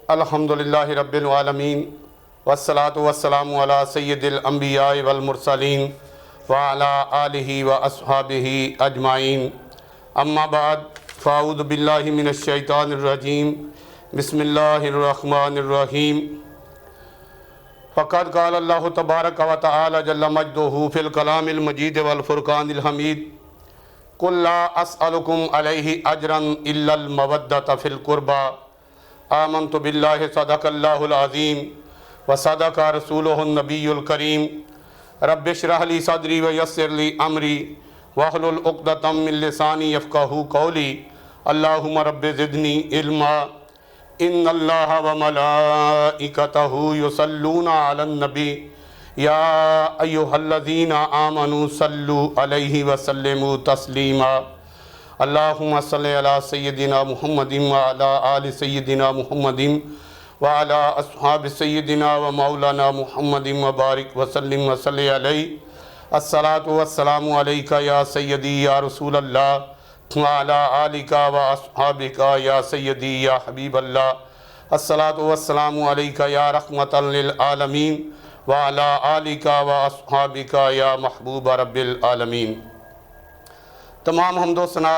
الحمدللہ رب العالمین والصلاة والسلام علی سید الانبیاء والمرسلین وعلی آلہ واصحابہ اجمعین، اما بعد فاعوذ باللہ من الشیطان الرجیم، بسم اللہ الرحمن الرحیم۔ فقد قال اللہ تبارک و تعالی جل مجدہ فی الکلام المجید والفرقان الحمید، قل لا اسألکم علیہ اجرا الا المودۃ فی القربى، آمنت باللہ صدق اللہ العظیم وصدق رسولہ النبی الکریم، رب اشرح لی صدری ویسر لی امری واحلل عقدۃ من لسانی یفقہوا قولی، اللہم رب زدنی علما، ان اللہ وملائکتہ یصلون علی النبی یا ایہا الذین آمنوا صلوا علیہ وسلموا تسلیما، اللہم صلی علی سیدنا محمد وعلی آل سیدنا محمد وعلی اصحاب سیدنا و مولانا محمد وبارک وسلم وصلی علیہ۔ الصلاۃ والسلام علیکہ یا سیدی یا رسول اللہ وعلی آلکہ و اصحابکہ یا سیدی یا حبیب اللہ۔ الصلاۃ والسلام علیکہ یا رحمۃ للعالمین وعلی آلکہ و اصحابکہ یا محبوب رب العالمین۔ تمام حمد و ثنا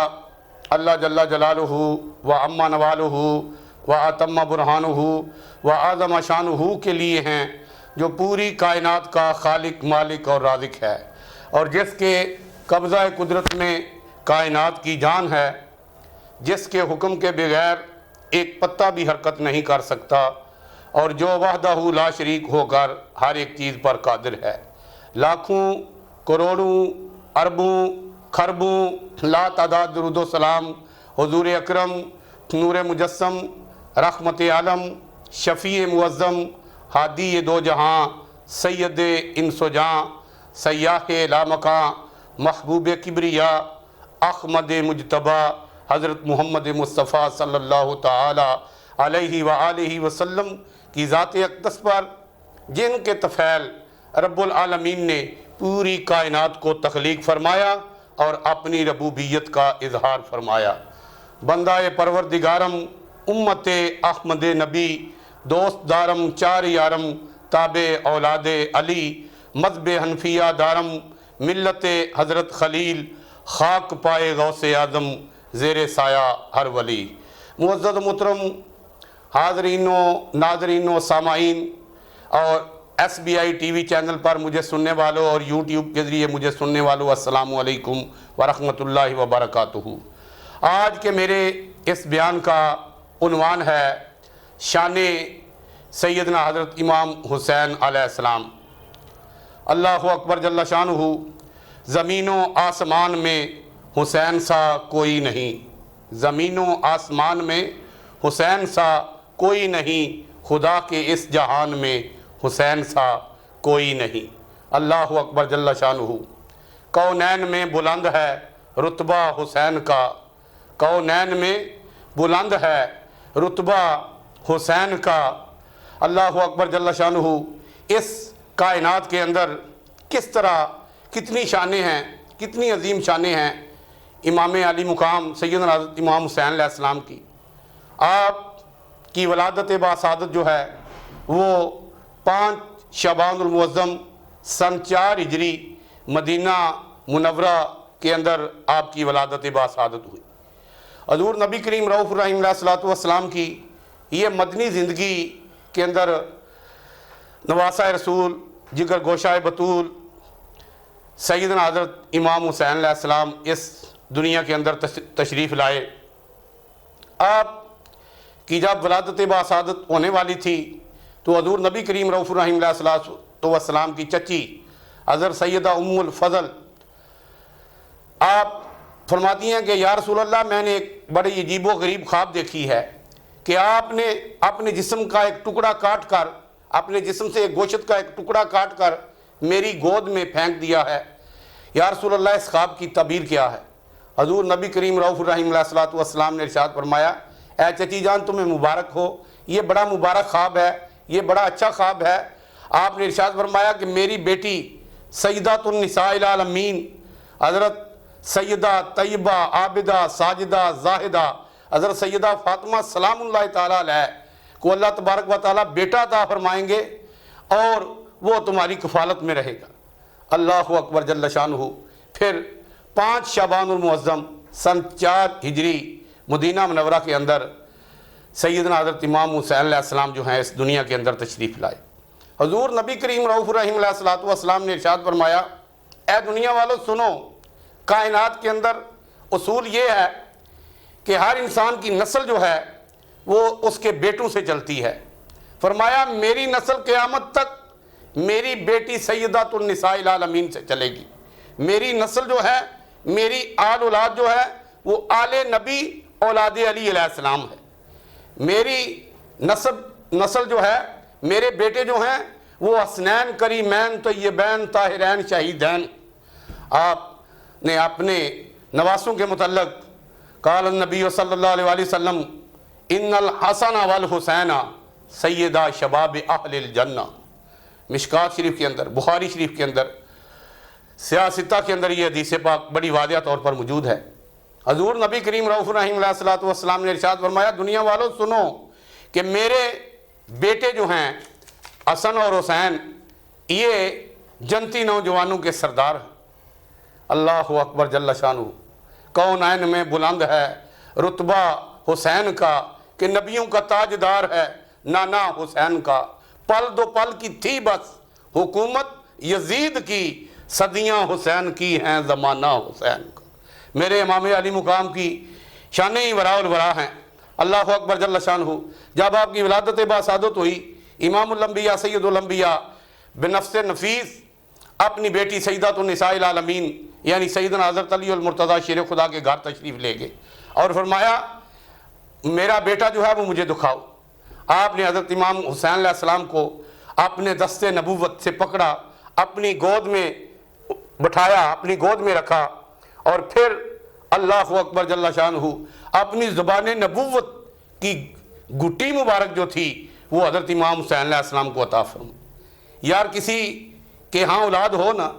اللہ جل جلالہ و عم نوالہ و اتم برہانہ و اعظم شانہ کے لیے ہیں، جو پوری کائنات کا خالق، مالک اور رازق ہے، اور جس کے قبضہ قدرت میں کائنات کی جان ہے، جس کے حکم کے بغیر ایک پتہ بھی حرکت نہیں کر سکتا، اور جو وحدہ لا شریک ہو کر ہر ایک چیز پر قادر ہے۔ لاکھوں، کروڑوں، اربوں، خربوں لا تعداد درود و سلام حضور اکرم، نور مجسم، رحمت عالم، شفیع معظم، ہادی دو جہاں، سید انس و جاں، سیاح لامکاں، محبوب کبریا، احمد مجتبیٰ حضرت محمد مصطفیٰ صلی اللہ تعالی علیہ وآلہ وسلم کی ذات اقدس پر، جن کے طفیل رب العالمین نے پوری کائنات کو تخلیق فرمایا اور اپنی ربوبیت کا اظہار فرمایا۔ بندہ پروردگارم، امت احمد نبی، دوست دارم چار یارم، تابع اولاد علی، مذہب حنفیہ دارم، ملت حضرت خلیل، خاک پائے غوث اعظم، زیر سایہ ہر ولی۔ معزز محترم حاضرین و ناظرین و سامعین، اور S B I T V channel پر مجھے سننے والوں اور یوٹیوب کے ذریعے مجھے سننے والوں، السلام علیکم ورحمۃ اللہ وبرکاتہ۔ آج کے میرے اس بیان کا عنوان ہے شان سیدنا حضرت امام حسین علیہ السلام۔ اللہ اکبر جل شانہ، زمین و آسمان میں حسین سا کوئی نہیں، زمین و آسمان میں حسین سا کوئی نہیں، خدا کے اس جہان میں حسین سا کوئی نہیں۔ اللہ اکبر جل شانہ۔ کونین میں بلند ہے رتبہ حسین کا، کونین میں بلند ہے رتبہ حسین کا۔ اللہ اکبر جل شانہ۔ اس کائنات کے اندر کس طرح کتنی شانیں ہیں، کتنی عظیم شانیں ہیں امام علی مقام سیدنا حضرت امام حسین علیہ السلام کی۔ آپ کی ولادت باسعادت جو ہے وہ 5 شعبان المعظم سن 4 ہجری مدینہ منورہ کے اندر آپ کی ولادت باسعادت ہوئی۔ حضور نبی کریم رؤوف الرحیم علیہ الصلوۃ والسلام کی یہ مدنی زندگی کے اندر نواسہ رسول، جگر گوشہ بطول سیدنا حضرت امام حسین علیہ السلام اس دنیا کے اندر تشریف لائے۔ آپ کی جب ولادت باسعادت ہونے والی تھی تو حضور نبی کریم رؤوف الرحیم علیہ الصلوۃ والسلام کی چچی حضرت سیدہ ام الفضل آپ فرماتی ہیں کہ یا رسول اللہ، میں نے ایک بڑی عجیب و غریب خواب دیکھی ہے کہ آپ نے اپنے جسم کا ایک ٹکڑا کاٹ کر، اپنے جسم سے ایک گوشت کا ایک ٹکڑا کاٹ کر میری گود میں پھینک دیا ہے۔ یا رسول اللہ، اس خواب کی تعبیر کیا ہے؟ حضور نبی کریم رؤوف الرحیم علیہ الصلوۃ والسلام نے ارشاد فرمایا، اے چچی جان، تمہیں مبارک ہو، یہ بڑا مبارک خواب ہے، یہ بڑا اچھا خواب ہے۔ آپ نے ارشاد فرمایا کہ میری بیٹی سیدۃ النساء العالمین حضرت سیدہ طیبہ عابدہ ساجدہ زاہدہ حضرت سیدہ فاطمہ سلام اللہ تعالیٰ علیہ کو اللہ تبارک و تعالیٰ بیٹا عطا فرمائیں گے اور وہ تمہاری کفالت میں رہے گا۔ اللہ اکبر جل شانہ۔ پھر 5 شعبان المعظم سن 4 ہجری مدینہ منورہ کے اندر سیدنا حضرت امام حسین علیہ السلام جو ہیں اس دنیا کے اندر تشریف لائے۔ حضور نبی کریم رؤوف الرحیم علیہ الصلوۃ والسلام نے ارشاد فرمایا، اے دنیا والو سنو، کائنات کے اندر اصول یہ ہے کہ ہر انسان کی نسل جو ہے وہ اس کے بیٹوں سے چلتی ہے۔ فرمایا میری نسل قیامت تک میری بیٹی سیدۃ النساء العالمین سے چلے گی۔ میری نسل جو ہے، میری آل اولاد جو ہے وہ آل نبی اولاد علی علیہ السلام ہے۔ میری نسل جو ہے، میرے بیٹے جو ہیں وہ حسنین کریمین طیبین طاہرین شہیدین۔ آپ نے اپنے نواسوں کے متعلق قال النبی صلی اللہ علیہ وآلہ وسلم ان الحسن والحسین سیدہ شباب اہل الجنہ۔ مشکات شریف کے اندر، بخاری شریف کے اندر، سیاہ ستہ کے اندر یہ حدیث پاک بڑی واضح طور پر موجود ہے۔ حضور نبی کریم رؤوف الرحیم علیہ الصلوۃ والسلام نے ارشاد فرمایا، دنیا والوں سنو کہ میرے بیٹے جو ہیں حسن اور حسین یہ جنتی نوجوانوں کے سردار ہیں۔ اللہ اکبر جل شانہ۔ کونین میں بلند ہے رتبہ حسین کا کہ نبیوں کا تاجدار ہے نانا حسین کا۔ پل دو پل کی تھی بس حکومت یزید کی، صدیاں حسین کی ہیں زمانہ حسین کا۔ میرے امام علی مقام کی شانیں ہی وراء الورا ہیں۔ اللہ اکبر جل شانہ۔ جب آپ کی ولادت باسعادت ہوئی، امام الانبیاء سید الانبیاء بنفس نفیس اپنی بیٹی سیدۃ النساء العالمین یعنی سیدنا حضرت علی المرتضیٰ شیر خدا کے گھر تشریف لے گئے اور فرمایا میرا بیٹا جو ہے وہ مجھے دکھاؤ۔ آپ نے حضرت امام حسین علیہ السلام کو اپنے دست نبوت سے پکڑا، اپنی گود میں بٹھایا، اپنی گود میں رکھا اور پھر اللہ اکبر جل شانہ اپنی زبان نبوت کی گھٹی مبارک جو تھی وہ حضرت امام حسین علیہ السلام کو عطا فرمائی۔ یار کسی کے ہاں اولاد ہو نا،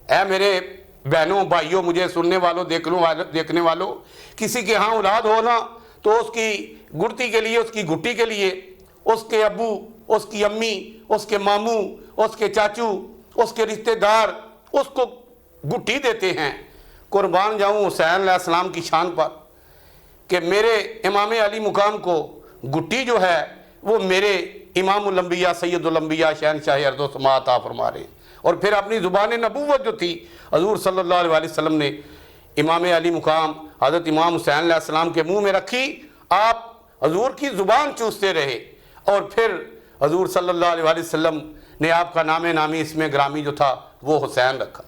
اے میرے بہنوں بھائیوں، مجھے سننے والوں دیکھنے والوں، کسی کے ہاں اولاد ہو نا تو اس کی گڑتی کے لیے، اس کی گھٹی کے لیے اس کے ابو، اس کی امی، اس کے ماموں، اس کے چاچو، اس کے رشتہ دار اس کو گھٹی دیتے ہیں۔ قربان جاؤں حسین علیہ السلام کی شان پر کہ میرے امام علی مقام کو گھٹی جو ہے وہ میرے امام الانبیاء سید الانبیاء شہنشاہ ارض و سما عطا فرما رہے ہیں۔ اور پھر اپنی زبان نبوت جو تھی حضور صلی اللہ علیہ وآلہ وسلم نے امام علی مقام حضرت امام حسین علیہ السلام کے منہ میں رکھی، آپ حضور کی زبان چوستے رہے اور پھر حضور صلی اللہ علیہ وآلہ وسلم نے آپ کا نام نامی اسم گرامی جو تھا وہ حسین رکھا۔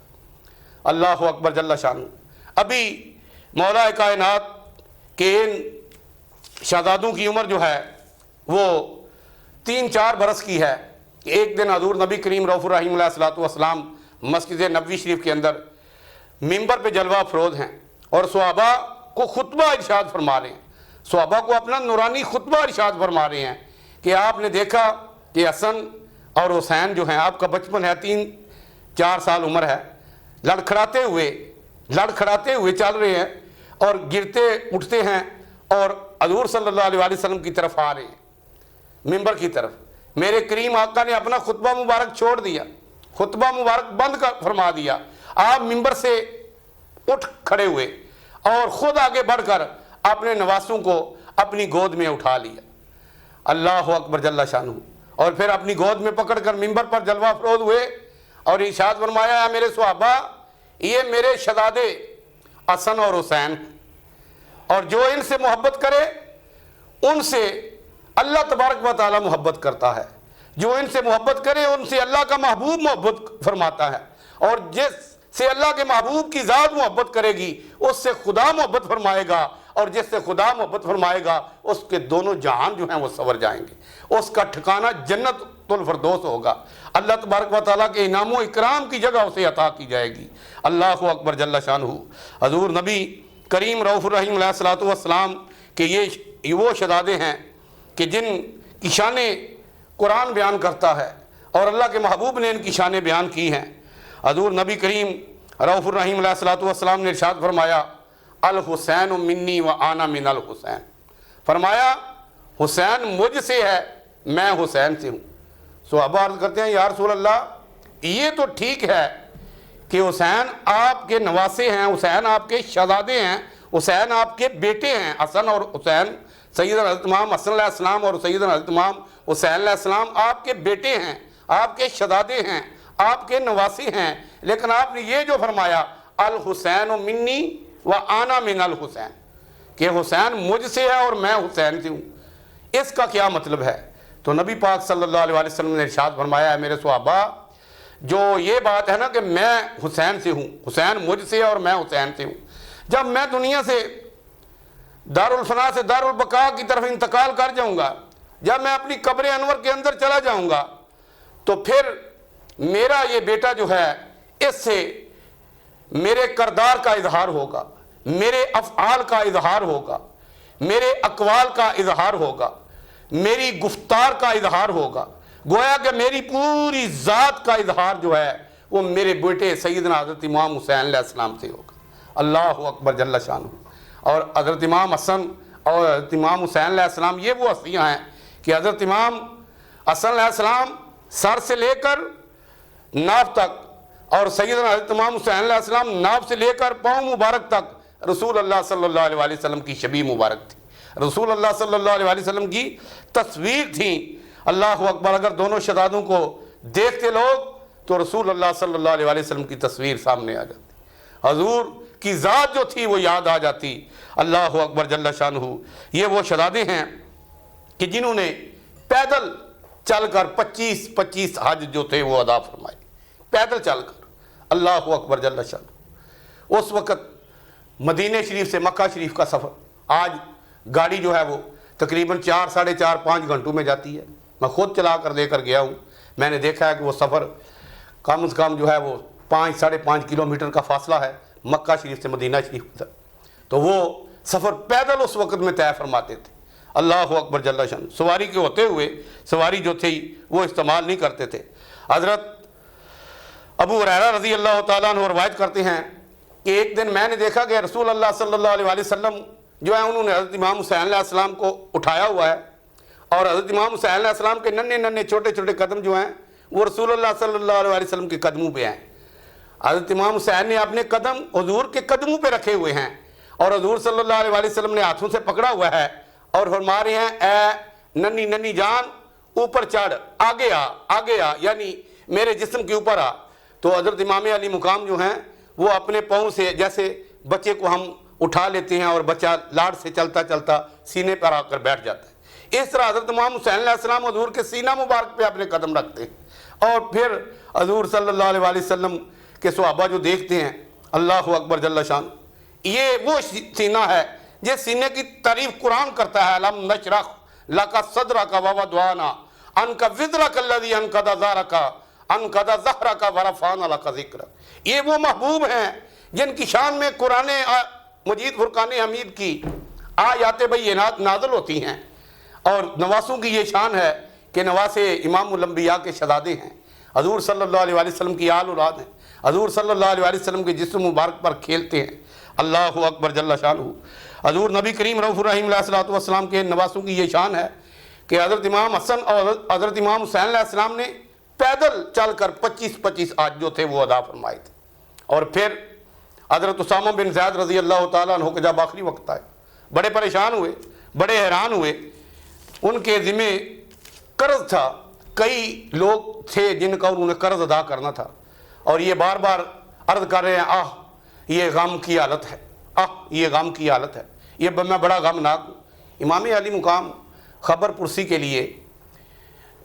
اللہ اکبر جل شانہ۔ ابھی مولا کائنات کے ان شہزادوں کی عمر جو ہے وہ 3-4 برس کی ہے کہ ایک دن حضور نبی کریم رؤوف الرحیم علیہ الصلوۃ والسلام مسجد نبوی شریف کے اندر ممبر پہ جلوہ افروز ہیں اور صحابہ کو خطبہ ارشاد فرما رہے ہیں، صحابہ کو اپنا نورانی خطبہ ارشاد فرما رہے ہیں کہ آپ نے دیکھا کہ حسن اور حسین جو ہیں، آپ کا بچپن ہے، 3-4 سال عمر ہے، لڑکھڑاتے ہوئے چل رہے ہیں اور گرتے اٹھتے ہیں اور حضور صلی اللہ علیہ وسلم کی طرف آ رہے ہیں، ممبر کی طرف۔ میرے کریم آقا نے اپنا خطبہ مبارک چھوڑ دیا، خطبہ مبارک بند فرما دیا، آپ ممبر سے اٹھ کھڑے ہوئے اور خود آگے بڑھ کر اپنے نواسوں کو اپنی گود میں اٹھا لیا۔ اللہ اکبر جل شانہ۔ اور پھر اپنی گود میں پکڑ کر ممبر پر جلوہ افروز ہوئے اور ارشاد فرمایا، اے میرے صحابہ، یہ میرے شہزادے حسن اور حسین ہیں اور جو ان سے محبت کرے ان سے اللہ تبارک و تعالی محبت کرتا ہے، جو ان سے محبت کرے ان سے اللہ کا محبوب محبت فرماتا ہے، اور جس سے اللہ کے محبوب کی ذات محبت کرے گی اس سے خدا محبت فرمائے گا، اور جس سے خدا محبت فرمائے گا اس کے دونوں جہان جو ہیں وہ سنور جائیں گے، اس کا ٹھکانہ جنت الفردوس ہوگا، اللہ تبارک و تعالیٰ کے انعام و اکرام کی جگہ اسے عطا کی جائے گی۔ اللہ اکبر جل شانہ۔ حضور نبی کریم رؤوف الرحیم علیہ الصلوۃ والسلام کہ یہ وہ شہزادے ہیں کہ جن کی شانیں قرآن بیان کرتا ہے اور اللہ کے محبوب نے ان کی شانیں بیان کی ہیں۔ حضور نبی کریم رؤوف الرحیم علیہ الصلوۃ والسلام نے ارشاد فرمایا، الحسین منی و انا من الحسین، فرمایا حسین مجھ سے ہے میں حسین سے ہوں۔ صحابہ عرض کرتے ہیں یا رسول اللہ یہ تو ٹھیک ہے کہ حسین آپ کے نواسے ہیں، حسین آپ کے شہزادے ہیں، حسین آپ کے بیٹے ہیں، حسن اور حسین، سیدنا حضرت امام حسن علیہ السلام اور سیدنا حضرت امام حسین علیہ السلام آپ کے بیٹے ہیں، آپ کے شہزادے ہیں، آپ کے نواسے ہیں، لیکن آپ نے یہ جو فرمایا الحسین منی و انا من الحسین، کہ حسین مجھ سے ہے اور میں حسین سے ہوں، اس کا کیا مطلب ہے؟ تو نبی پاک صلی اللہ علیہ وسلم نے ارشاد فرمایا ہے میرے صحابہ، جو یہ بات ہے نا کہ میں حسین سے ہوں، حسین مجھ سے ہے اور میں حسین سے ہوں، جب میں دنیا سے دارالفنا سے دارالبقاء کی طرف انتقال کر جاؤں گا، جب میں اپنی قبر انور کے اندر چلا جاؤں گا، تو پھر میرا یہ بیٹا جو ہے اس سے میرے کردار کا اظہار ہوگا، میرے افعال کا اظہار ہوگا، میرے اقوال کا اظہار ہوگا، میری گفتار کا اظہار ہوگا، گویا کہ میری پوری ذات کا اظہار جو ہے وہ میرے بیٹے سیدنا حضرت امام حسین علیہ السلام سے ہوگا۔ اللہ اکبر جل شانہ۔ اور حضرت امام حسن اور حضرت امام حسین علیہ السلام یہ وہ ہستیاں ہیں کہ حضرت امام حسن علیہ السلام سر سے لے کر ناف تک، اور سیدنا حضرت امام حسین علیہ السلام ناف سے لے کر پاؤں مبارک تک رسول اللہ صلی اللہ علیہ وسلم کی شبیہ مبارک تھی، رسول اللہ صلی اللہ علیہ وسلم کی تصویر تھی۔ اللہ اکبر، اگر دونوں شہزادوں کو دیکھتے لوگ تو رسول اللہ صلی اللہ علیہ وسلم کی تصویر سامنے آ جاتی، حضور کی ذات جو تھی وہ یاد آ جاتی۔ اللہ اکبر جل شانہ۔ یہ وہ شہزادے ہیں کہ جنہوں نے پیدل چل کر 25 حج جو تھے وہ ادا فرمائے، پیدل چل کر۔ اللہ اکبر جل شانہ۔ اس وقت مدینہ شریف سے مکہ شریف کا سفر، آج گاڑی جو ہے وہ تقریباً 4 ساڑھے 4 5 گھنٹوں میں جاتی ہے۔ میں خود چلا کر دے کر گیا ہوں، میں نے دیکھا ہے کہ وہ سفر کم از کم جو ہے وہ 5 ساڑھے 5 کلومیٹر کا فاصلہ ہے مکہ شریف سے مدینہ شریف تک، تو وہ سفر پیدل اس وقت میں طے فرماتے تھے۔ اللہ اکبر جل شانہ۔ سواری کے ہوتے ہوئے سواری جو تھی وہ استعمال نہیں کرتے تھے۔ حضرت ابو ہریرہ رضی اللہ تعالیٰ عنہ روایت کرتے ہیں کہ ایک دن میں نے دیکھا کہ رسول اللہ صلی اللہ علیہ وسلم جو ہے انہوں نے حضرت امام حسین علیہ السلام کو اٹھایا ہوا ہے، اور حضرت امام حسین علیہ السلام کے ننھے چھوٹے چھوٹے قدم جو ہیں وہ رسول اللہ صلی اللہ علیہ وسلم کے قدموں پہ ہیں۔ حضرت امام حسین نے اپنے قدم حضور کے قدموں پہ رکھے ہوئے ہیں، اور حضور صلی اللہ علیہ وسلم نے ہاتھوں سے پکڑا ہوا ہے اور فرما رہے ہیں اے ننھی جان اوپر چڑھ، آگے آ، یعنی میرے جسم کے اوپر آ۔ تو حضرت امام علی مقام جو ہیں وہ اپنے پاؤں سے جیسے بچے کو ہم اٹھا لیتے ہیں اور بچہ لاڑ سے چلتا چلتا سینے پر آ کر بیٹھ جاتا ہے، اس طرح حضرت امام حسین علیہ السلام حضور کے سینہ مبارک پہ اپنے قدم رکھتے ہیں، اور پھر حضور صلی اللہ علیہ وسلم کے صحابہ جو دیکھتے ہیں۔ اللہ اکبر جل شان۔ یہ وہ سینہ ہے جس سینے کی تعریف قرآن کرتا ہے، لم نشرح لک صدرک ووضعنا عنک وزرک الذی انقض ظہرک انقض ظہرک ورفعنا لک ذکرک۔ یہ وہ محبوب ہیں جن کی شان میں قرآن مجید فرقان حمید کی آیات بینات نازل ہوتی ہیں، اور نواسوں کی یہ شان ہے کہ نواسے امام الانبیاء کے شہزادے ہیں، حضور صلی اللہ علیہ وسلم کی آل اولاد ہیں، حضور صلی اللہ علیہ وسلم کے جسم مبارک پر کھیلتے ہیں۔ اللہ اکبر جل شانہ۔ حضور نبی کریم رؤوف الرحیم علیہ الصلوۃ والسلام کے نواسوں کی یہ شان ہے کہ حضرت امام حسن اور حضرت امام حسین علیہ السلام نے پیدل چل کر 25 حج جو تھے وہ ادا فرمائے تھے، اور پھر حضرت اسامہ بن زید رضی اللہ تعالیٰ عنہ کے جب آخری وقت آئے، بڑے پریشان ہوئے، بڑے حیران ہوئے، ان کے ذمہ قرض تھا، کئی لوگ تھے جن کا انہوں نے قرض ادا کرنا تھا، اور یہ بار بار عرض کر رہے ہیں آہ یہ غم کی حالت ہے، آہ یہ غم کی حالت ہے، یہ میں بڑا غمناک ہوں۔ امام علی مقام خبر پرسی کے لیے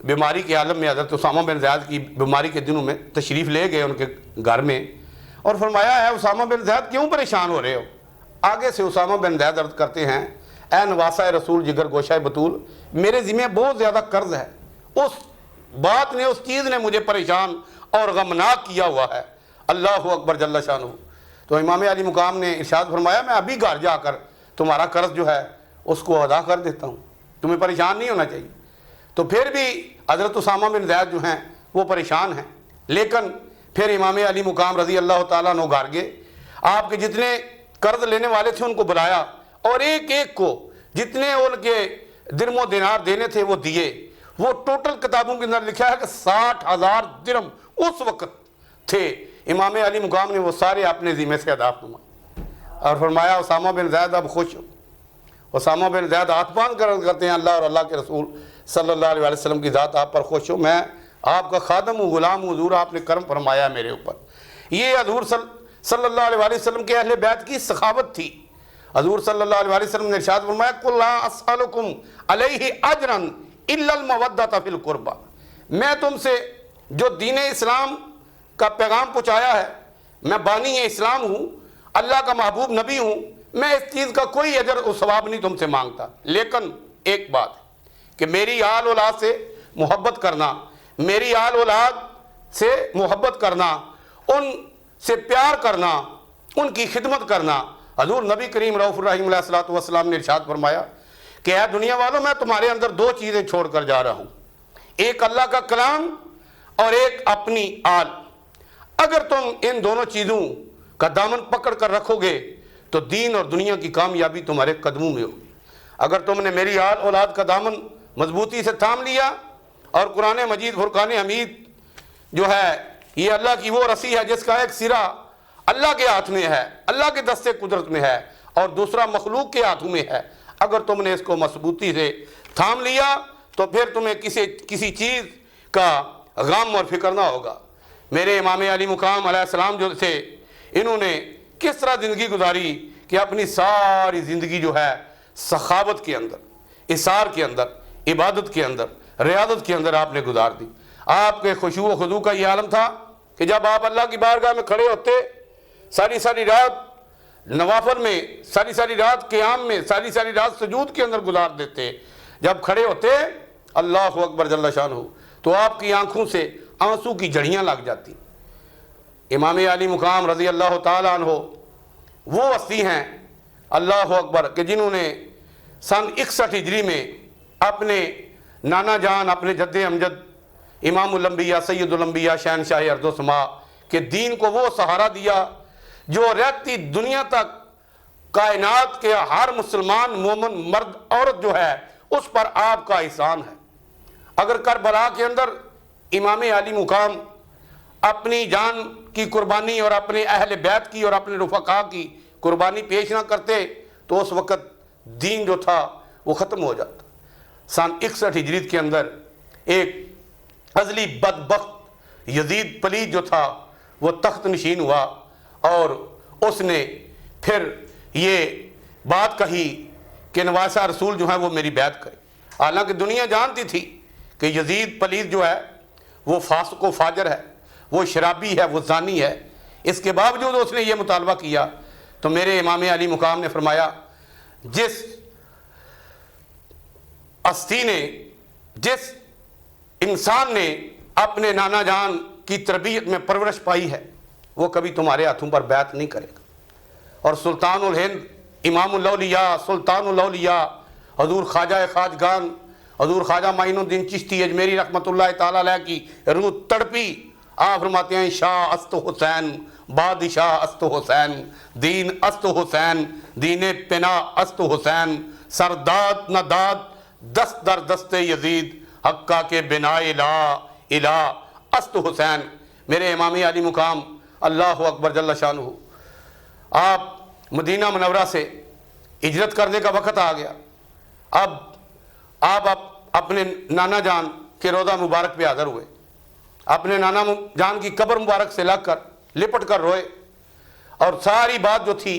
بیماری کے عالم میں حضرت اسامہ بن زید کی بیماری کے دنوں میں تشریف لے گئے ان کے گھر میں، اور فرمایا ہے اسامہ بن زید کیوں پریشان ہو رہے ہو؟ آگے سے اسامہ بن زید عرض کرتے ہیں اے نواسہ رسول جگر گوشہ بطول، میرے ذمہ بہت زیادہ قرض ہے، اس بات نے، اس چیز نے مجھے پریشان اور غمناک کیا ہوا ہے۔ اللہ اکبر جل شانہ۔ تو امام علی مقام نے ارشاد فرمایا میں ابھی گھر جا کر تمہارا قرض جو ہے اس کو ادا کر دیتا ہوں، تمہیں پریشان نہیں ہونا چاہیے۔ تو پھر بھی حضرت اسامہ بن زید جو ہیں وہ پریشان ہیں، لیکن پھر امام علی مقام رضی اللہ تعالیٰ عنہ گھر گئے، آپ کے جتنے قرض لینے والے تھے ان کو بلایا، اور ایک ایک کو جتنے ان کے درم و دینار دینے تھے وہ دیے۔ وہ ٹوٹل کتابوں کے اندر لکھا ہے کہ 60,000 درہم اس وقت تھے۔ امام علی مقام نے وہ سارے اپنے ذمہ سے ادا فرمائے اور فرمایا اسامہ بن زید اب خوش ہو۔ اسامہ بن زید ہاتھ باندھ کر عرض کرتے ہیں اللہ اور اللہ کے رسول صلی اللہ علیہ وسلم کی ذات آپ پر خوش ہو، میں آپ کا خادم ہوں، غلام ہوں، حضور آپ نے کرم فرمایا میرے اوپر۔ یہ حضور صلی اللہ علیہ وسلم کے اہل بیت کی سخاوت تھی۔ حضور صلی اللہ علیہ وسلم نے ارشاد فرمایا قُلْ لَا أَسْأَلُكُمْ عَلَيْهِ أَجْرًا إِلَّا الْمَوَدَّةَ فِي الْقُرْبَى، میں تم سے جو دین اسلام کا پیغام پہنچایا ہے، میں بانی اسلام ہوں، اللہ کا محبوب نبی ہوں، میں اس چیز کا کوئی اجر و ثواب نہیں تم سے مانگتا، لیکن ایک بات ہے کہ میری آل اولاد سے محبت کرنا، میری آل اولاد سے محبت کرنا، ان سے پیار کرنا، ان کی خدمت کرنا۔ حضور نبی کریم رؤوف الرحیم علیہ الصلوۃ والسلام نے ارشاد فرمایا کہ اے دنیا والوں میں تمہارے اندر دو چیزیں چھوڑ کر جا رہا ہوں، ایک اللہ کا کلام اور ایک اپنی آل۔ اگر تم ان دونوں چیزوں کا دامن پکڑ کر رکھو گے تو دین اور دنیا کی کامیابی تمہارے قدموں میں ہوگی۔ اگر تم نے میری آل اولاد کا دامن مضبوطی سے تھام لیا، اور قرآن مجید فرقان حمید جو ہے یہ اللہ کی وہ رسی ہے جس کا ایک سرا اللہ کے ہاتھ میں ہے، اللہ کے دستے قدرت میں ہے، اور دوسرا مخلوق کے ہاتھوں میں ہے، اگر تم نے اس کو مضبوطی سے تھام لیا تو پھر تمہیں کسی چیز کا غم اور فکر نہ ہوگا۔ میرے امام علی مقام علیہ السلام جو تھے، انہوں نے کس طرح زندگی گزاری کہ اپنی ساری زندگی جو ہے سخاوت کے اندر، اثار کے اندر، عبادت کے اندر، ریاضت کے اندر آپ نے گزار دی۔ آپ کے خشوع و خضوع کا یہ عالم تھا کہ جب آپ اللہ کی بارگاہ میں کھڑے ہوتے، ساری رات نوافل میں، ساری رات قیام میں، ساری رات سجود کے اندر گزار دیتے، جب کھڑے ہوتے اللہ اکبر جل شانہ تو آپ کی آنکھوں سے آنسو کی جھڑیاں لگ جاتی۔ امام علی مقام رضی اللہ تعالیٰ عنہ وہ ہستی ہیں اللہ اکبر کہ جنہوں نے سن 61 ہجری میں اپنے نانا جان، اپنے جد امجد امام الانبیاء سید الانبیاء شہنشاہ ارض و سما کے دین کو وہ سہارا دیا جو رہتی دنیا تک کائنات کے ہر مسلمان مومن مرد عورت جو ہے اس پر آپ کا احسان ہے۔ اگر کربلا کے اندر امام علی مقام اپنی جان کی قربانی اور اپنے اہل بیت کی اور اپنے رفقا کی قربانی پیش نہ کرتے تو اس وقت دین جو تھا وہ ختم ہو جاتا۔ سن 61 ہجری کے اندر ایک ازلی بدبخت یزید پلید جو تھا وہ تخت نشین ہوا، اور اس نے پھر یہ بات کہی کہ نواسہ رسول جو ہے وہ میری بیعت کرے۔ حالانکہ دنیا جانتی تھی کہ یزید پلید جو ہے وہ فاسق و فاجر ہے، وہ شرابی ہے، وہ زانی ہے، اس کے باوجود اس نے یہ مطالبہ کیا تو میرے امام علی مقام نے فرمایا جس ہستی نے، جس انسان نے اپنے نانا جان کی تربیت میں پرورش پائی ہے وہ کبھی تمہارے ہاتھوں پر بیعت نہیں کرے گا۔ اور سلطان الہند امام الاولیاء سلطان الاولیاء حضور خواجہ خواجگان حضور خواجہ معین الدین چشتی اجمیری رحمۃ اللہ تعالیٰ علیہ کی روح تڑپی، آپ فرماتے ہیں شاہ است حسین بادشاہ است حسین، دین است حسین، دین پنا است حسین، سرداد نہ داد دست در دست یزید، حقہ کے بنا الہ است حسین۔ میرے امام علی مقام اللہ اکبر جل شانہ آپ مدینہ منورہ سے ہجرت کرنے کا وقت آ گیا۔ اب آپ اپنے نانا جان کے روضہ مبارک پہ حاضر ہوئے، اپنے نانا جان کی قبر مبارک سے لگ کر لپٹ کر روئے، اور ساری بات جو تھی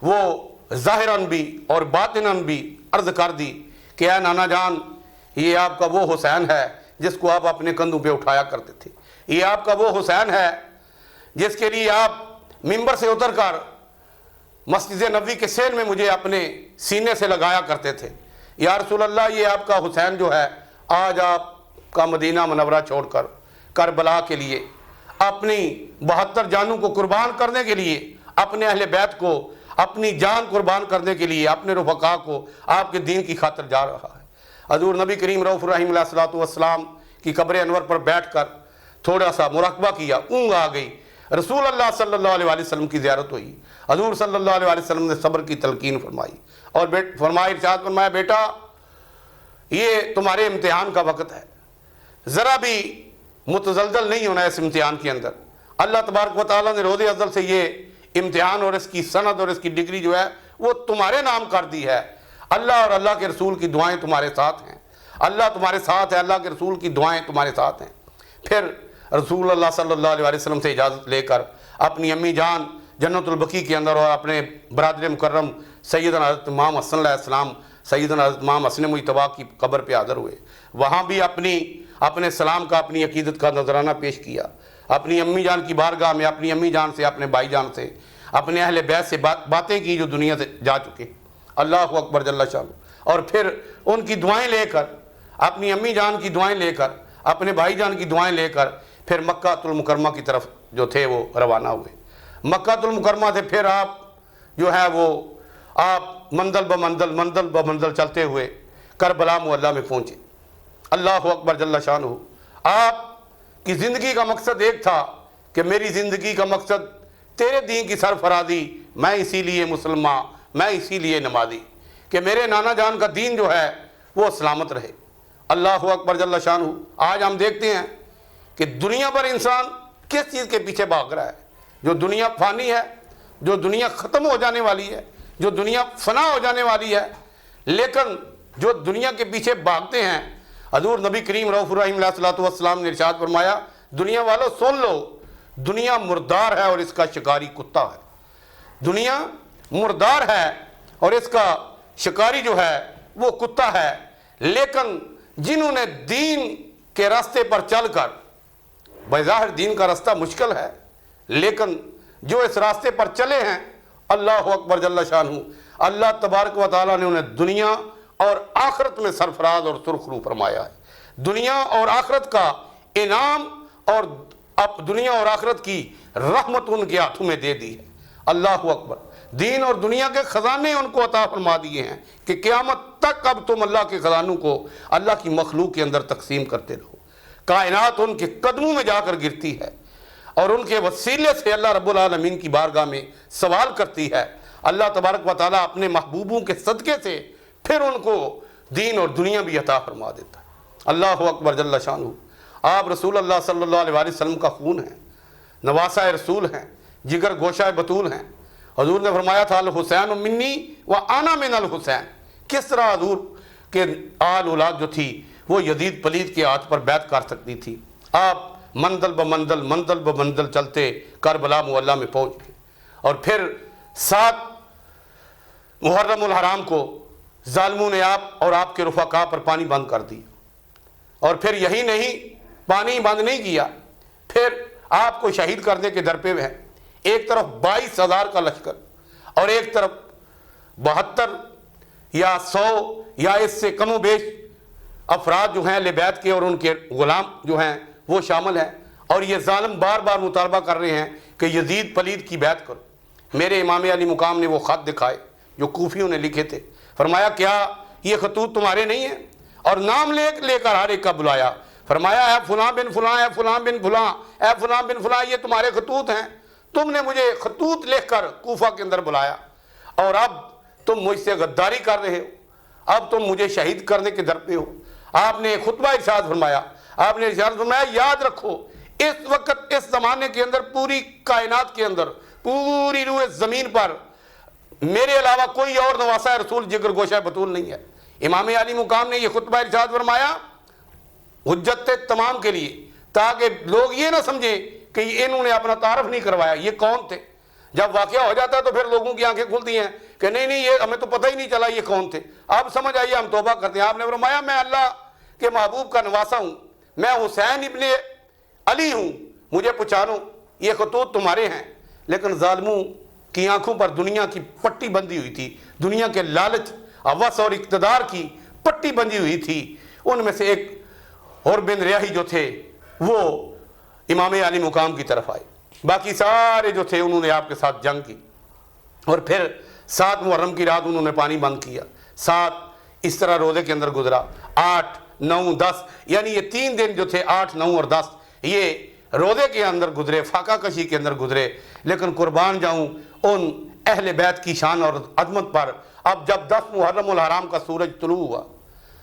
وہ ظاہراً بھی اور باطناً بھی عرض کر دی کہ اے نانا جان، یہ آپ کا وہ حسین ہے جس کو آپ اپنے کندھوں پہ اٹھایا کرتے تھے، یہ آپ کا وہ حسین ہے جس کے لیے آپ ممبر سے اتر کر مسجد نبوی کے سین میں مجھے اپنے سینے سے لگایا کرتے تھے۔ یا رسول اللہ، یہ آپ کا حسین جو ہے آج آپ کا مدینہ منورہ چھوڑ کر کربلا کے لیے اپنی 72 جانوں کو قربان کرنے کے لیے، اپنے اہل بیت کو اپنی جان قربان کرنے کے لیے، اپنے رفقا کو آپ کے دین کی خاطر جا رہا ہے۔ حضور نبی کریم رؤوف الرحیم علیہ الصلوۃ والسلام کی قبر انور پر بیٹھ کر تھوڑا سا مراقبہ کیا، اونگ آ گئی، رسول اللہ صلی اللہ علیہ وسلم کی زیارت ہوئی، حضور صلی اللہ علیہ وسلم نے صبر کی تلقین فرمائی اور ارشاد فرمایا بیٹا یہ تمہارے امتحان کا وقت ہے، ذرا بھی متزلزل نہیں ہونا ہے اس امتحان کے اندر۔ اللہ تبارک و تعالیٰ نے روز ازل سے یہ امتحان اور اس کی سند اور اس کی ڈگری جو ہے وہ تمہارے نام کر دی ہے۔ اللہ اور اللہ کے رسول کی دعائیں تمہارے ساتھ ہیں، اللہ تمہارے ساتھ ہے، اللہ کے رسول کی دعائیں تمہارے ساتھ ہیں۔ پھر رسول اللہ صلی اللہ علیہ وسلم سے اجازت لے کر اپنی امی جان جنت البقیع کے اندر اور اپنے برادر مکرم سیدنا حضرت امام حسن علیہ السلام، سیدنا حضرت امام حسن مجتبیٰ کی قبر پہ حاضر ہوئے۔ وہاں بھی اپنے سلام کا، اپنی عقیدت کا نذرانہ پیش کیا۔ اپنی امی جان کی بارگاہ میں اپنی امی جان سے، اپنے بھائی جان سے، اپنے اہل بیت سے باتیں کی جو دنیا سے جا چکے۔ اللہ اکبر جل شانہ۔ اور پھر ان کی دعائیں لے کر، اپنی امی جان کی دعائیں لے کر، اپنے بھائی جان کی دعائیں لے کر پھر مکہ المکرمہ کی طرف جو تھے وہ روانہ ہوئے۔ مکہ المکرمہ سے پھر آپ جو ہے وہ آپ منزل بمنزل چلتے ہوئے کربلا معلیٰ میں پہنچے۔ اللہ اکبر جل شانہ۔ آپ کی زندگی کا مقصد ایک تھا کہ میری زندگی کا مقصد تیرے دین کی سرفرازی، میں اسی لیے مسلمان، میں اسی لیے نمازی، کہ میرے نانا جان کا دین جو ہے وہ سلامت رہے۔ اللہ اکبر جل شانہ۔ آج ہم دیکھتے ہیں کہ دنیا پر انسان کس چیز کے پیچھے بھاگ رہا ہے؟ جو دنیا فانی ہے، جو دنیا ختم ہو جانے والی ہے، جو دنیا فنا ہو جانے والی ہے، لیکن جو دنیا کے پیچھے بھاگتے ہیں، حضور نبی کریم رؤوف الرحیم علیہ الصلوۃ والسلام نے ارشاد فرمایا، دنیا والوں سن لو، دنیا مردار ہے اور اس کا شکاری کتا ہے۔ دنیا مردار ہے اور اس کا شکاری جو ہے وہ کتا ہے، لیکن جنہوں نے دین کے راستے پر چل کر، بظاہر دین کا راستہ مشکل ہے، لیکن جو اس راستے پر چلے ہیں، اللہ اکبر جل شانہ، اللہ تبارک و تعالیٰ نے انہیں دنیا اور آخرت میں سرفراز اور سرخرو فرمایا ہے۔ دنیا اور آخرت کا انعام اور اب دنیا اور آخرت کی رحمت ان کے ہاتھوں میں دے دی ہے۔ اللہ اکبر۔ دین اور دنیا کے خزانے ان کو عطا فرما دیے ہیں کہ قیامت تک اب تم اللہ کے خزانوں کو اللہ کی مخلوق کے اندر تقسیم کرتے رہو۔ کائنات ان کے قدموں میں جا کر گرتی ہے اور ان کے وسیلے سے اللہ رب العالمین کی بارگاہ میں سوال کرتی ہے۔ اللہ تبارک و تعالیٰ اپنے محبوبوں کے صدقے سے پھر ان کو دین اور دنیا بھی عطا فرما دیتا ہے۔ اللہ اکبر جل شانہ۔ آپ رسول اللہ صلی اللہ علیہ وسلم کا خون ہیں، نواسہ رسول ہیں، جگر گوشہ بطول ہیں۔ حضور نے فرمایا تھا الحسین منی و انا من الحسین۔ کس طرح حضور کے آل اولاد جو تھی وہ یزید پلید کے ہاتھ پر بیعت کر سکتی تھی؟ آپ منزل بمنزل چلتے کربلا معلیٰ میں پہنچ گئے، اور پھر 7 محرم الحرام کو ظالموں نے آپ اور آپ کے رفقا پر پانی بند کر دی، اور پھر یہی نہیں، پانی بند نہیں کیا، پھر آپ کو شہید کرنے کے در پہ ہیں۔ ایک طرف 22,000 کا لشکر اور ایک طرف 72 یا 100 یا اس سے کم و بیش افراد جو ہیں اہل بیت کے اور ان کے غلام جو ہیں وہ شامل ہیں، اور یہ ظالم بار بار مطالبہ کر رہے ہیں کہ یزید پلید کی بیعت کرو۔ میرے امام علی مقام نے وہ خط دکھائے جو کوفیوں نے لکھے تھے، فرمایا کیا یہ خطوط تمہارے نہیں ہیں؟ اور نام لے کر ہر ایک کا بلایا، فرمایا اے فلاں بن فلاں، اے فلاں بن فلاں، اے فلاں بن فلاں، یہ تمہارے خطوط ہیں، تم نے مجھے خطوط لکھ کر کوفہ کے اندر بلایا، اور اب تم مجھ سے غداری کر رہے ہو، اب تم مجھے شہید کرنے کے در پہ ہو۔ آپ نے خطبہ ارشاد فرمایا، آپ نے ارشاد فرمایا یاد رکھو اس وقت اس زمانے کے اندر پوری کائنات کے اندر پوری روح زمین پر میرے علاوہ کوئی اور نواسہ رسول جگر گوشہ بطول نہیں ہے۔ امام علی مقام نے یہ خطبہ ارشاد فرمایا حجت تمام کے لیے، تاکہ لوگ یہ نہ سمجھیں کہ انہوں نے اپنا تعارف نہیں کروایا، یہ کون تھے۔ جب واقعہ ہو جاتا ہے تو پھر لوگوں کی آنکھیں کھلتی ہیں کہ نہیں یہ ہمیں تو پتہ ہی نہیں چلا یہ کون تھے۔ آپ سمجھ آئیے ہم توبہ کرتے ہیں۔ آپ نے فرمایا میں اللہ کے محبوب کا نواسہ ہوں، میں حسین ابن علی ہوں، مجھے پہچانو، یہ خطوط تمہارے ہیں۔ لیکن ظالموں کی آنکھوں پر دنیا کی پٹی بندھی ہوئی تھی، دنیا کے لالچ، ہوس اور اقتدار کی پٹی بندھی ہوئی تھی۔ ان میں سے ایک اور بن ریاحی جو تھے وہ امام علی مقام کی طرف آئے، باقی سارے جو تھے انہوں نے آپ کے ساتھ جنگ کی، اور پھر 7 محرم کی رات انہوں نے پانی بند کیا۔ 7 اس طرح روزے کے اندر گزرا، 8 9 10 یعنی یہ 3 دن جو تھے 8 9 اور 10 یہ روزے کے اندر گزرے، فاقہ کشی کے اندر گزرے۔ لیکن قربان جاؤں ان اہل بیت کی شان اور عظمت پر۔ اب جب 10 محرم الحرام کا سورج طلوع ہوا،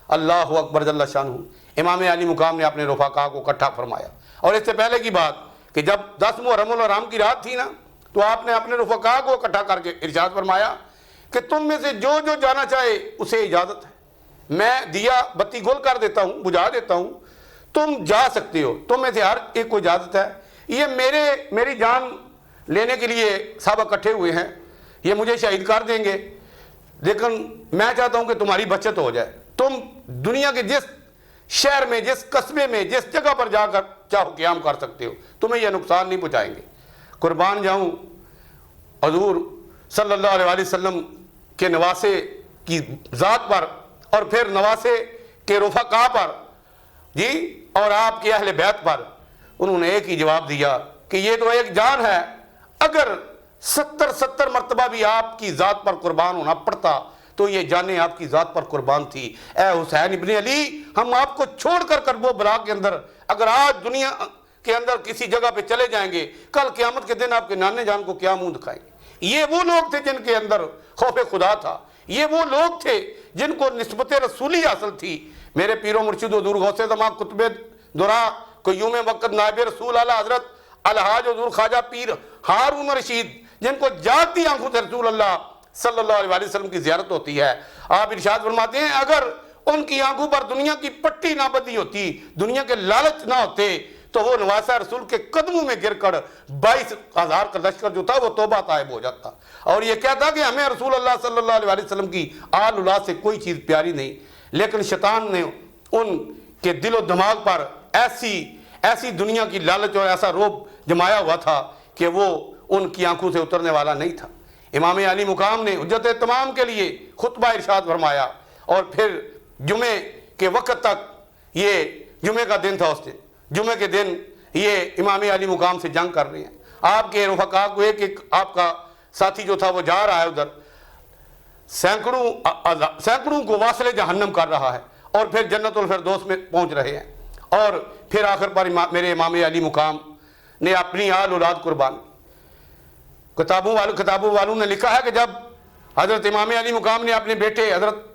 اللہ اکبر جل شانہ۔ امام علی مقام نے اپنے رفقا کو اکٹھا فرمایا، اور اس سے پہلے کی بات کہ جب 10 محرم الحرام کی رات تھی نا، تو آپ نے اپنے رفقا کو اکٹھا کر کے ارشاد فرمایا کہ تم میں سے جو جو جانا چاہے اسے اجازت ہے، میں دیا بتی گل کر دیتا ہوں، بجھا دیتا ہوں، تم جا سکتے ہو، تم میں سے ہر ایک کو اجازت ہے۔ یہ میری جان لینے کے لیے سب اکٹھے ہوئے ہیں، یہ مجھے شہید کر دیں گے، لیکن میں چاہتا ہوں کہ تمہاری بچت ہو جائے، تم دنیا کے جس شہر میں، جس قصبے میں، جس جگہ پر جا کر چاہو قیام کر سکتے ہو، تمہیں یہ نقصان نہیں پہنچائیں گے۔ قربان جاؤں حضور صلی اللہ علیہ وسلم کے نواسے کی ذات پر، اور پھر نواسے کے رفقا پر جی، اور آپ کے اہل بیت پر۔ انہوں نے ایک ہی جواب دیا کہ یہ تو ایک جان ہے، اگر 70 مرتبہ بھی آپ کی ذات پر قربان ہونا پڑتا تو یہ جانیں آپ کی ذات پر قربان تھی۔ اے حسین ابن علی، ہم آپ کو چھوڑ کر کربو بلا کے اندر اگر آج دنیا کے اندر کسی جگہ پہ چلے جائیں گے، کل قیامت کے دن آپ کے نانے جان کو کیا منہ دکھائیں گے؟ یہ وہ لوگ تھے جن کے اندر خوف خدا تھا، یہ وہ لوگ تھے جن کو نسبت رسولی حاصل تھی۔ میرے پیر و مرشد حضور غوث زمان قطب دورہ قیوم وقت نائب رسول اعلیٰ حضرت الحاج حضور خواجہ پیر ہارون رشید، جن کو جاگتی آنکھوں سے رسول اللہ صلی اللہ علیہ وسلم کی زیارت ہوتی ہے، آپ ارشاد فرماتے ہیں اگر ان کی آنکھوں پر دنیا کی پٹی نہ بندھی ہوتی، دنیا کے لالچ نہ ہوتے، تو وہ نواسہ رسول کے قدموں میں گر کر 22,000 کا لشکر جو تھا وہ توبہ طائب ہو جاتا، اور یہ کہتا کہ ہمیں رسول اللہ صلی اللہ علیہ وسلم کی آل اولاد سے کوئی چیز پیاری نہیں۔ لیکن شیطان نے ان کے دل و دماغ پر ایسی دنیا کی لالچ اور ایسا روب جمایا ہوا تھا کہ وہ ان کی آنکھوں سے اترنے والا نہیں تھا۔ امام علی مقام نے حجت تمام کے لیے خطبہ ارشاد فرمایا، اور پھر جمعے کے وقت تک، یہ جمعے کا دن تھا، اس دن جمعے کے دن یہ امام علی مقام سے جنگ کر رہے ہیں۔ آپ کے رفقا کو ایک آپ کا ساتھی جو تھا وہ جا رہا ہے ادھر، سینکڑوں کو واصل جہنم کر رہا ہے، اور پھر جنت الفردوس میں پہنچ رہے ہیں، اور پھر آخر پر میرے امام علی مقام نے اپنی آل اولاد قربان۔ کتابوں والوں نے لکھا ہے کہ جب حضرت امام علی مقام نے اپنے بیٹے حضرت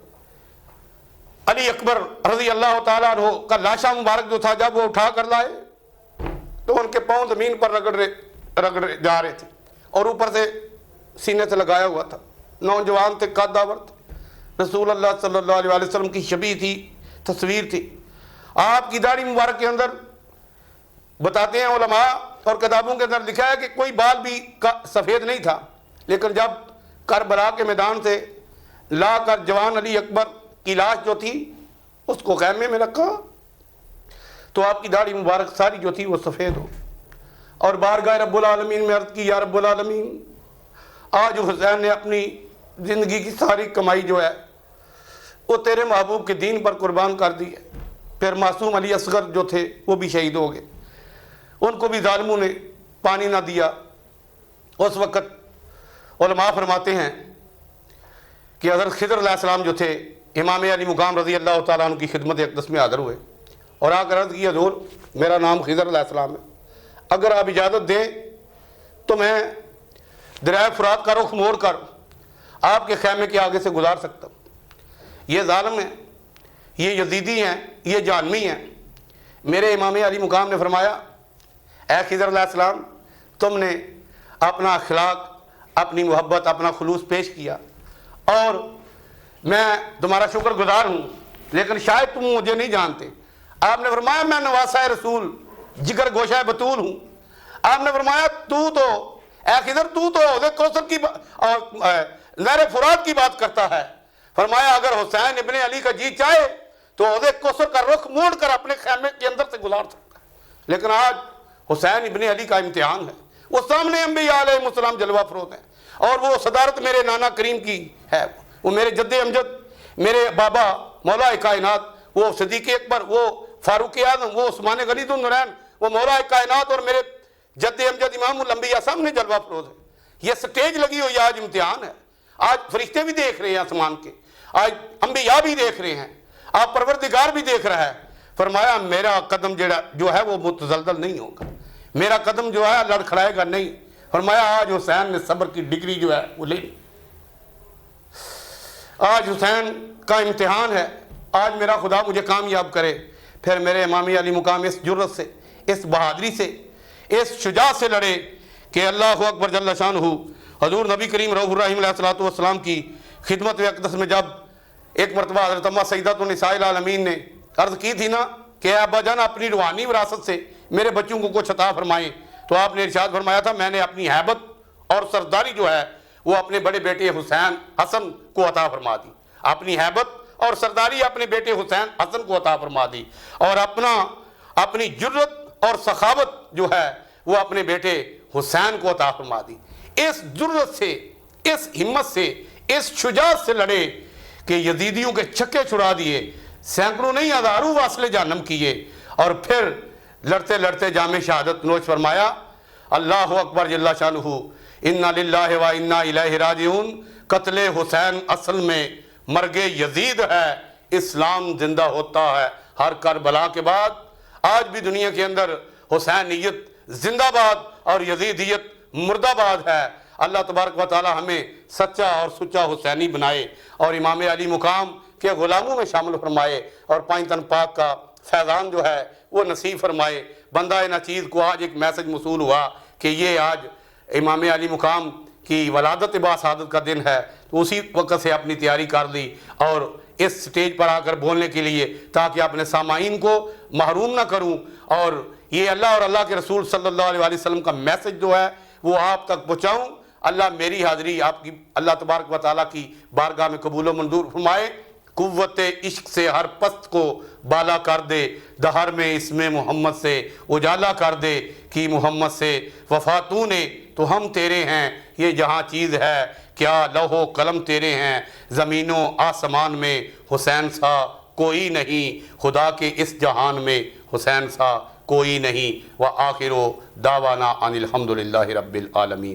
علی اکبر رضی اللہ تعالیٰ عنہ کا لاشا مبارک جو تھا جب وہ اٹھا کر لائے تو ان کے پاؤں زمین پر رگڑے جا رہے تھے، اور اوپر سے سینے سے لگایا ہوا تھا، نوجوان تھے، قد آور تھے، رسول اللہ صلی اللہ علیہ وسلم کی شبیہ تھی، تصویر تھی۔ آپ کی داڑھی مبارک کے اندر بتاتے ہیں علماء اور کتابوں کے اندر لکھا ہے کہ کوئی بال بھی سفید نہیں تھا، لیکن جب کربلا کے میدان سے لا کر جوان علی اکبر کی لاش جو تھی اس کو خیمے میں رکھا تو آپ کی داڑھی مبارک ساری جو تھی وہ سفید ہو، اور بارگاہ رب العالمین میں عرض کی، یا رب العالمین، آج حسین نے اپنی زندگی کی ساری کمائی جو ہے وہ تیرے محبوب کے دین پر قربان کر دی ہے۔ پھر معصوم علی اصغر جو تھے وہ بھی شہید ہو گئے، ان کو بھی ظالموں نے پانی نہ دیا۔ اس وقت علماء فرماتے ہیں کہ حضرت خضر علیہ السلام جو تھے امام علی مقام رضی اللہ تعالیٰ عنہ کی خدمت اقدس میں حاضر ہوئے، اور آ کر عرض کی، حضور میرا نام خضر علیہ السلام ہے، اگر آپ اجازت دیں تو میں دریائے فرات کا رخ موڑ کر آپ کے خیمے کے آگے سے گزار سکتا ہوں۔ یہ ظالم ہیں، یہ یزیدی ہیں، یہ جہنمی ہیں۔ میرے امام علی مقام نے فرمایا، اے خضر علیہ السلام، تم نے اپنا اخلاق، اپنی محبت، اپنا خلوص پیش کیا، اور میں تمہارا شکر گزار ہوں، لیکن شاید تم مجھے نہیں جانتے۔ آپ نے فرمایا میں نواسہ رسول جگر گوشہ بطول ہوں۔ آپ نے فرمایا اے خضر تو حوض کوثر کی نہر فرات کی بات کرتا ہے۔ فرمایا اگر حسین ابن علی کا جی چاہے تو حوض کوثر کا رخ موڑ کر اپنے خیمے کے اندر سے گزار سکتا ہے، لیکن آج حسین ابن علی کا امتحان ہے، وہ سامنے انبیاء علیہ السلام جلوہ فروز ہیں، اور وہ صدارت میرے نانا کریم کی ہے، وہ میرے جد امجد، میرے بابا مولا کائنات، وہ صدیق اکبر، وہ فاروق اعظم، وہ عثمان غنی النورین، وہ مولا کائنات، اور میرے جد امجد امام الانبیاء سامنے جلوہ فروز ہے۔ یہ سٹیج لگی ہوئی آج امتحان ہے، آج فرشتے بھی دیکھ رہے ہیں آسمان کے، آج انبیاء بھی دیکھ رہے ہیں، آپ پروردگار بھی دیکھ رہا ہے۔ فرمایا میرا قدم جو ہے وہ متزلزل نہیں ہوگا، میرا قدم جو ہے لڑکھڑائے گا نہیں۔ فرمایا آج حسین نے صبر کی ڈگری جو ہے وہ لے لی، آج حسین کا امتحان ہے، آج میرا خدا مجھے کامیاب کرے۔ پھر میرے امام علی مقام اس جرت سے، اس بہادری سے، اس شجاعت سے لڑے کہ اللہ اکبر جل شانہ حضور نبی کریم رؤوف الرحیم علیہ الصلوۃ والسلام کی خدمت اقدس میں جب ایک مرتبہ حضرت اماں سیدۃ النساء العالمین نے عرض کی تھی نا کہ اے ابا جان اپنی روحانی وراثت سے میرے بچوں کو کچھ عطا فرمائیں، تو آپ نے ارشاد فرمایا تھا میں نے اپنی ہیبت اور سرداری جو ہے وہ اپنے بڑے بیٹے حسین حسن کو عطا فرما دی، اپنی ہیبت اور سرداری اپنے بیٹے حسین حسن کو عطا فرما دی، اور اپنی جرت اور سخاوت جو ہے وہ اپنے بیٹے حسین کو عطا فرما دی۔ اس جرت سے، اس ہمت سے، اس شجاعت سے لڑے کہ یزیدیوں کے چھکے چھڑا دیے، سینکڑوں نہیں ہزاروں واصلے جہنم کیے، اور پھر لڑتے لڑتے جام شہادت نوش فرمایا۔ اللہ اکبر جل شانہ، انا للہ و انا الیہ راجعون۔ قتل حسین اصل میں مرگ یزید ہے، اسلام زندہ ہوتا ہے ہر کربلا کے بعد۔ آج بھی دنیا کے اندر حسینیت زندہ باد اور یزیدیت مردہ باد ہے۔ اللہ تبارک و تعالی ہمیں سچا اور سچا حسینی بنائے اور امام علی مقام کے غلاموں میں شامل فرمائے، اور پانچ تن پاک کا فیضان جو ہے وہ نصیب فرمائے۔ بندہ ناچیز کو آج ایک میسج موصول ہوا کہ یہ آج امام علی مقام کی ولادت باسعادت کا دن ہے، تو اسی وقت سے اپنی تیاری کر لی اور اس سٹیج پر آ کر بولنے کے لیے، تاکہ اپنے سامعین کو محروم نہ کروں، اور یہ اللہ اور اللہ کے رسول صلی اللہ علیہ وسلم کا میسج جو ہے وہ آپ تک پہنچاؤں۔ اللہ میری حاضری آپ کی اللہ تبارک و تعالیٰ کی بارگاہ میں قبول و منظور فرمائے۔ قوت عشق سے ہر پست کو بالا کر دے، دہر میں اسم محمد سے اجالا کر دے، کہ محمد سے وفا تو نے تو ہم تیرے ہیں، یہ جہاں چیز ہے کیا لوح و قلم تیرے ہیں، زمین و آسمان میں حسین سا کوئی نہیں، خدا کے اس جہان میں حسین سا کوئی نہیں۔ وآخر دعوانا ان الحمدللہ رب العالمین۔